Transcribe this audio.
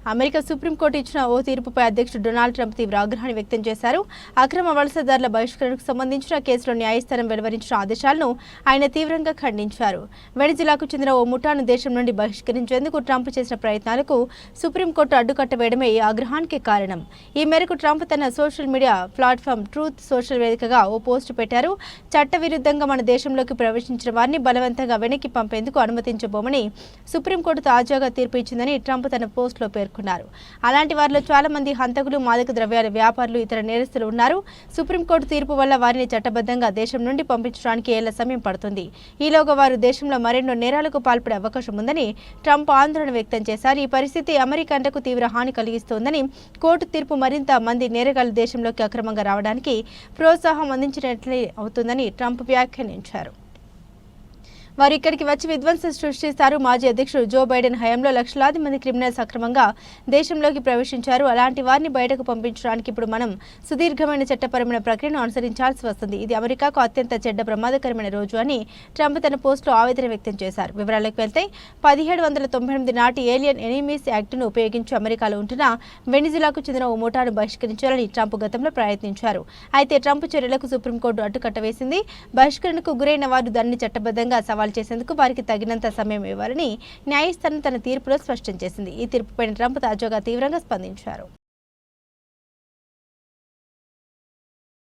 America supreme court ఇచ్చిన ఓ తీర్పుపై అధ్యక్షుడు Donald Trump తీవ్ర ఆగ్రహాన్ని వ్యక్తం చేశారు. అక్రమ వలసదారుల బహిష్కరణకు సంబంధించిన కేసులో న్యాయస్థానం వెలువరించిన ఆదేశాలను ఆయన తీవ్రంగా ఖండించారు. వెనిజులాకు చెందిన ఓ ముఠాను దేశం నుండి బహిష్కరించేందుకు ట్రంప్ చేసిన ప్రయత్నాలకు సుప్రీంకోర్టు అడ్డుకట్ట వేయడమే ఈ ఆగ్రహానికి కారణం. ఈ మేరకు ట్రంప్ తన social media platform truth social వేదికగా ఓ పోస్టు పెట్టారు. చట్టవిరుద్ధంగా మన దేశంలోకి ప్రవేశించిన వారిని బలవంతంగా వెనక్కి పంపేందుకు అనుమతించబోమని సుప్రీంకోర్టు తాజాగా తీర్పు ఇచ్చిందని ట్రంప్ తన పోస్టులో పేర్కొన్నారు. అలాంటి వారిలో చాలా మంది హంతకులు, మాదక ద్రవ్యాల వ్యాపారులు, ఇతర నేరస్తులు ఉన్నారు. సుప్రీంకోర్టు తీర్పు వల్ల వారిని చట్టబద్ధంగా దేశం నుండి పంపించడానికి ఏళ్ల సమయం పడుతుంది. ఈలోగా వారు దేశంలో మరెన్నో నేరాలకు పాల్పడే అవకాశం ఉందని ట్రంప్ ఆందోళన వ్యక్తం చేశారు. ఈ పరిస్థితి అమెరికన్లకు తీవ్ర హాని కలిగిస్తోందని, కోర్టు తీర్పు మరింత మంది నేరగాళ్లు దేశంలోకి అక్రమంగా రావడానికి ప్రోత్సాహం అందించినట్లే అవుతుందని ట్రంప్ వ్యాఖ్యానించారు. వారు ఇక్కడికి వచ్చి విధ్వంసం సృష్టిస్తారు. మాజీ అధ్యక్షుడు జో బైడెన్ హయాంలో లక్షలాది మంది క్రిమినల్స్ అక్రమంగా దేశంలోకి ప్రవేశించారు. అలాంటి వారిని బయటకు పంపించడానికి ఇప్పుడు మనం సుదీర్ఘమైన చట్టపరమైన ప్రక్రియను అనుసరించాల్సి వస్తుంది. ఇది అమెరికాకు అత్యంత చెడ్డ ప్రమాదకరమైన రోజు అని ట్రంప్ తన పోస్టులో ఆవేదన వ్యక్తం చేశారు. వివరాలకు వెళ్తే 1798 నాటి ఏలియన్ ఎనిమీస్ యాక్ట్ను ఉపయోగించి అమెరికాలో ఉంటున్న వెనిజులాకు చెందిన ఓ ముఠాను బహిష్కరించాలని ట్రంప్ గతంలో ప్రయత్నించారు. అయితే ట్రంప్ చర్యలకు సుప్రీంకోర్టు అడ్డుకట్ట వేసింది. బహిష్కరణకు గురైన వారు దానిని చట్టబద్ధంగా సవాల్ చేసేందుకు వారికి తగినంత సమయం ఇవ్వాలని న్యాయస్థానం తన తీర్పులో స్పష్టం చేసింది. ఈ తీర్పుపై ట్రంప్ తాజాగా తీవ్రంగా స్పందించారు.